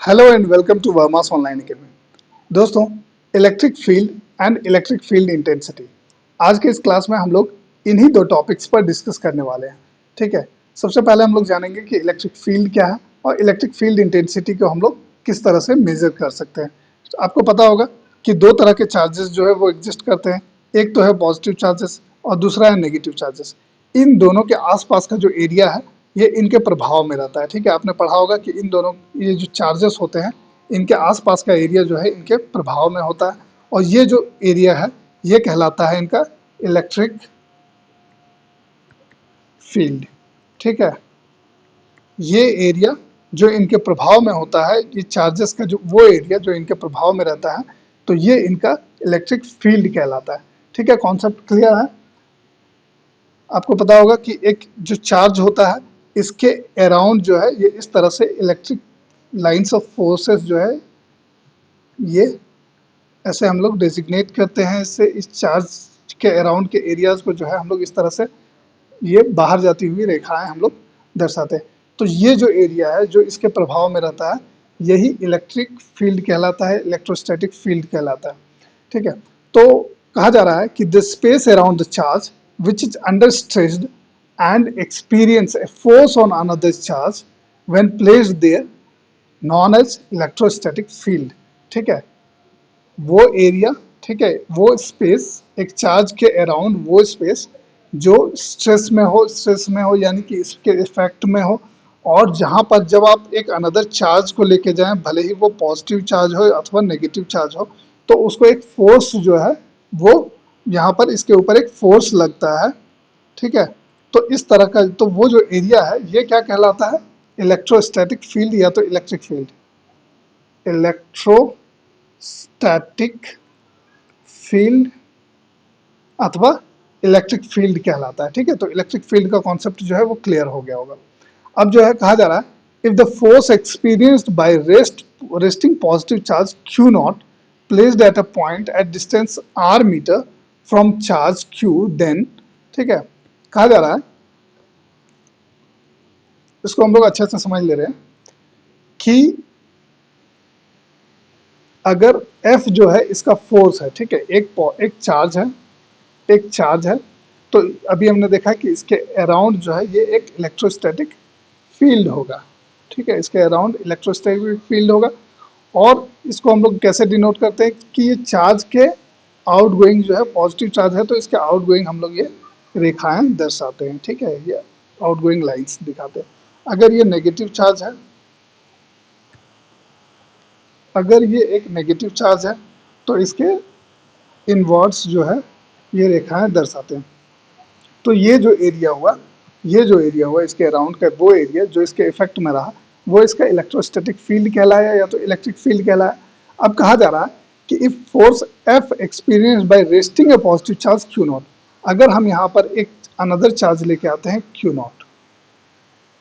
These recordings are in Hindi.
Hello and welcome to Verma's online academy. दोस्तों, electric field and electric field intensity, आज के इस क्लास में हम लोग इन्हीं दो टॉपिक्स पर डिस्कस करने वाले हैं। ठीक है, सबसे पहले हम लोग जानेंगे कि इलेक्ट्रिक फील्ड क्या है और इलेक्ट्रिक फील्ड इंटेंसिटी को हम लोग किस तरह से मेजर कर सकते हैं। तो आपको पता होगा कि दो तरह के चार्जेस जो है वो एग्जिस्ट करते हैं, एक तो है पॉजिटिव चार्जेस और दूसरा है नेगेटिव चार्जेस। इन दोनों के आसपास का जो एरिया है ये इनके प्रभाव में रहता है। ठीक है, आपने पढ़ा होगा कि इन दोनों ये जो चार्जेस होते हैं इनके आसपास का एरिया जो है इनके प्रभाव में होता है और ये जो एरिया है ये कहलाता है इनका इलेक्ट्रिक फील्ड। ठीक है, ये एरिया जो इनके प्रभाव में होता है, ये चार्जेस का जो वो एरिया जो इनके प्रभाव में रहता है, तो ये इनका इलेक्ट्रिक फील्ड कहलाता है। ठीक है, कॉन्सेप्ट क्लियर है? आपको पता होगा कि एक जो चार्ज होता है इसके अराउंड जो है ये इस तरह से इलेक्ट्रिक लाइंस ऑफ फोर्सेस जो है ये ऐसे हम लोग डेजिग्नेट करते हैं। इससे इस चार्ज के अराउंड के एरियाज को जो है हम लोग इस तरह से ये बाहर जाती हुई रेखाएं हम लोग दर्शाते हैं। तो ये जो एरिया है जो इसके प्रभाव में रहता है यही इलेक्ट्रिक फील्ड कहलाता है, इलेक्ट्रोस्टैटिक फील्ड कहलाता है। ठीक है, तो कहा जा रहा है कि the space around the charge which is under stressed and experience a force on another charge when placed there known as electrostatic field. ठीक है, वो एरिया, ठीक है, वो स्पेस, एक चार्ज के अराउंड वो स्पेस जो स्ट्रेस में हो यानी कि इसके इफेक्ट में हो, और जहाँ पर जब आप एक अनदर चार्ज को लेके जाएं, भले ही वो पॉजिटिव चार्ज हो अथवा नेगेटिव चार्ज हो, तो उसको एक फोर्स जो है वो यहाँ पर इसके ऊपर एक फोर्स लगता है। ठीक है, तो इस तरह का तो वो जो एरिया है ये क्या कहलाता है? इलेक्ट्रोस्टैटिक फील्ड या तो इलेक्ट्रिक फील्ड, इलेक्ट्रोस्टैटिक फील्ड अथवा इलेक्ट्रिक फील्ड कहलाता है। ठीक है, तो इलेक्ट्रिक फील्ड का कॉन्सेप्ट जो है वो क्लियर हो गया होगा। अब जो है कहा जा रहा है, if the force experienced by resting positive charge Q not placed at a point at distance r metre from charge Q then, ठीक है, कहा जा रहा है, इसको हम लोग अच्छे से समझ ले रहे हैं कि अगर F जो है इसका फोर्स है, ठीक है, एक चार्ज है, एक चार्ज है, तो अभी हमने देखा कि इसके अराउंड जो है ये एक इलेक्ट्रोस्टैटिक फील्ड होगा। ठीक है, इसके अराउंड इलेक्ट्रोस्टैटिक फील्ड होगा, और इसको हम लोग कैसे डिनोट करते हैं कि ये चार्ज के आउटगोइंग जो है, पॉजिटिव चार्ज है तो इसके आउटगोइंग हम लोग ये रेखाएं दर्शाते हैं। ठीक है, ये आउटगोइंग लाइंस दिखाते हैं। अगर ये नेगेटिव चार्ज है, अगर ये एक नेगेटिव चार्ज है तो इसके इनवर्ड्स जो है ये रेखाएं दर्शाते हैं। तो ये जो एरिया हुआ, ये जो एरिया हुआ इसके अराउंड का वो एरिया जो इसके इफेक्ट में रहा वो इसका इलेक्ट्रोस्टैटिक फील्ड कहलाया या तो इलेक्ट्रिक फील्ड कहलाया। अब कहा जा रहा है कि if force F experience by resting A positive charge Q not, अगर हम यहाँ पर एक अनदर चार्ज लेके आते हैं Q नॉट,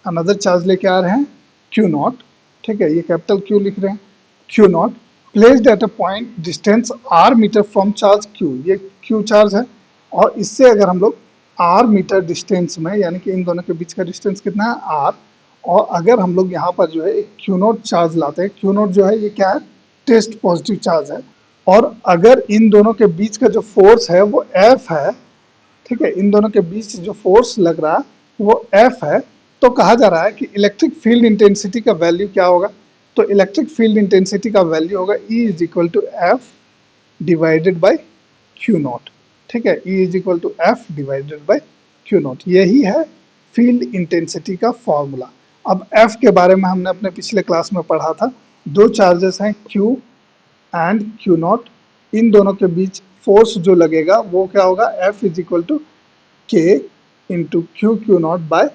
अनदर चार्ज लेके आ रहे हैं Q नॉट, ठीक है, ये कैपिटल Q लिख रहे हैं, Q not placed at a point distance r metre from charge Q, ये Q चार्ज है, और इससे अगर हम लोग r मीटर डिस्टेंस में, यानी कि इन दोनों के बीच का डिस्टेंस कितना है r, और अगर हम लोग यहाँ पर जो है एक Q नॉट चार्ज लाते हैं, Q नॉट जो है ये क्या है? टेस्ट पॉजिटिव चार्ज है, और अगर इन दोनों के बीच का जो फोर्स है वो F है, ठीक है, इन दोनों के बीच जो फोर्स लग रहा है वो F है, तो कहा जा रहा है कि इलेक्ट्रिक फील्ड इंटेंसिटी का वैल्यू क्या होगा? तो इलेक्ट्रिक फील्ड इंटेंसिटी का वैल्यू होगा E is equal to F divided by Q not. ठीक है, E is equal to F divided by Q not, यही है फील्ड इंटेंसिटी का फॉर्मूला। अब F के बारे में हमने अपने पिछले क्लास में पढ़ा था, दो चार्जेस हैं Q एंड Q नॉट, इन दोनों के बीच फोर्स जो लगेगा वो क्या होगा? F is equal to K into Q not by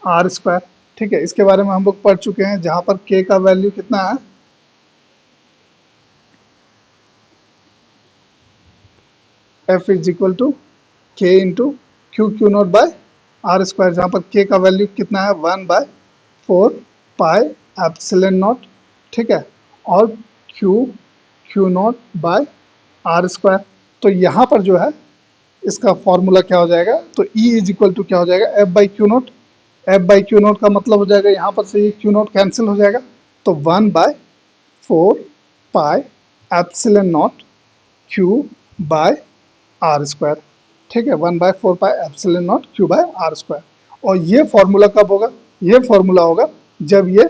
R square. ठीक है, इसके बारे में हम लोग पढ़ चुके हैं, जहां पर K का वैल्यू कितना है? F is equal to K into Q not by R square, जहाँ पर K का वैल्यू कितना है? 1/4 पाई एप्सिलॉन नॉट। ठीक है, और Q not by R square, तो यहाँ पर जो है इसका फॉर्मूला क्या हो जाएगा? तो E इज इक्वल टू क्या हो जाएगा? F by Q not. F by Q not का मतलब हो जाएगा यहाँ पर से ये Q नॉट कैंसिल हो जाएगा, तो 1/4 4 pi epsilon not Q by R square. ठीक है, 1/4 pi epsilon not Q by R square. और ये फॉर्मूला कब होगा? ये फॉर्मूला होगा जब ये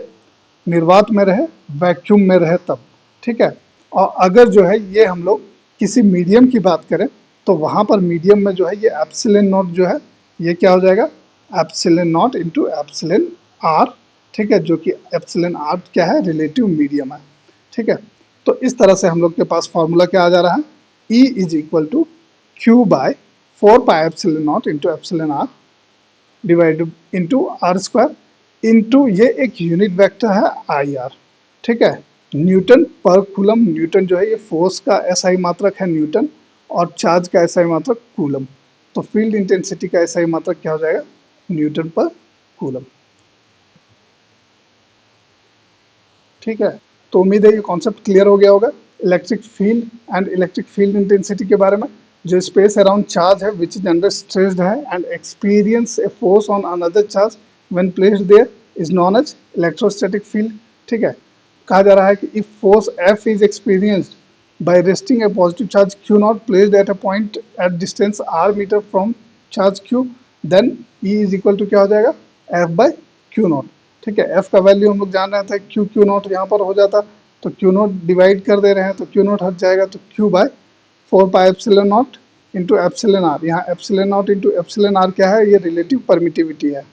निर्वात में रहे, वैक्यूम में रहे तब। ठीक है, और अगर जो है ये हम लोग किसी मीडियम की बात करें तो वहाँ पर मीडियम में जो है ये एप्सिलॉन नॉट जो है ये क्या हो जाएगा? Epsilon not into epsilon R. ठीक है, जो कि एप्सिलॉन आर क्या है? रिलेटिव मीडियम है। ठीक है, तो इस तरह से हम लोग के पास फॉर्मूला क्या आ जा रहा है? E is equal to q by 4 pi epsilon not into epsilon r divided into r square into ये एक यूनिट वेक्टर है आई आर। ठीक है, न्यूटन पर कूलम। न्यूटन जो है ये फोर्स का एसआई मात्रक है न्यूटन, और चार्ज का एसआई मात्रक कूलम। तो फील्ड इंटेंसिटी का एसआई मात्रक क्या हो जाएगा? न्यूटन पर कूलम। ठीक है, तो उम्मीद है ये कॉन्सेप्ट क्लियर हो गया होगा electric field and electric field intensity के बारे में। जो स्पेस अराउंड चार्ज है विच इज अंडर स्ट्रेस्ड है and experience a force on another charge when placed there is known as electrostatic field. ठीक है, कहा जा रहा है कि if force F is experienced by resting a positive charge q naught placed at a point at distance r meter from charge q, then E is equal to क्या हो जाएगा? F by q naught। ठीक है, F का वैल्यू हम लोग जान रहे थे q naught यहाँ पर हो जाता, तो q naught डिवाइड कर दे रहे हैं तो q naught हट जाएगा, तो q by 4 pi epsilon not into epsilon R. यहाँ epsilon not into epsilon R क्या है? ये रिलेटिव परमिटिविटी है,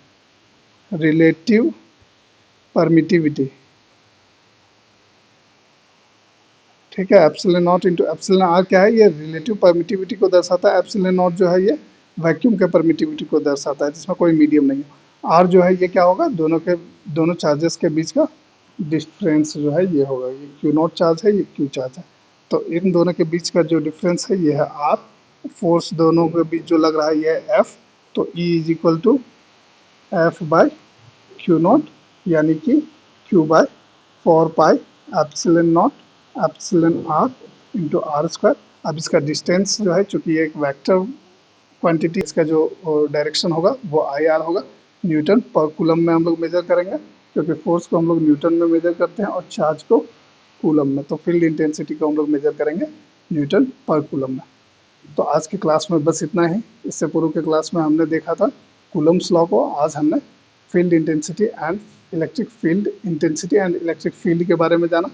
रिलेटिव परमिटिविटी। ठीक है, epsilon not into epsilon R क्या है? ये रिलेटिव परमिटिविटी को दर्शाता है। एप्सिलॉन नॉट जो है ये वैक्यूम के परमिटिविटी को दर्शाता है जिसमें कोई मीडियम नहीं है। आर जो है ये क्या होगा? दोनों चार्जेस के बीच का डिफरेंस जो है ये होगा। ये क्यू नॉट चार्ज है, ये क्यू चार्ज है, तो इन दोनों के बीच का जो डिफरेंस है ये है आर। फोर्स दोनों के बीच जो लग रहा है ये है एफ। तो E is equal to F by q naught, यानी कि q by 4 pi epsilon naught epsilon r into r square. अब इसका डिस्टेंस जो है, चूंकि ये एक वेक्टर क्वांटिटी, इसका जो डायरेक्शन होगा वो आई आर होगा। न्यूटन पर कूलम में हम लोग मेजर करेंगे, क्योंकि फोर्स को हम लोग न्यूटन में मेजर करते हैं और चार्ज को कूलम में। तो फील्ड इंटेंसिटी को हम लोग मेजर करेंगे न्यूटन पर कूलम में। तो आज की क्लास में बस इतना ही। इससे पूर्व के क्लास में हमने देखा था कूलम्स लॉ को, आज हमने field intensity and electric field intensity and electric field के बारे में जाना।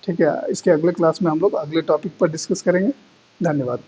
ठीक है, इसके अगले क्लास में हम लोग अगले टॉपिक पर डिस्कस करेंगे। धन्यवाद।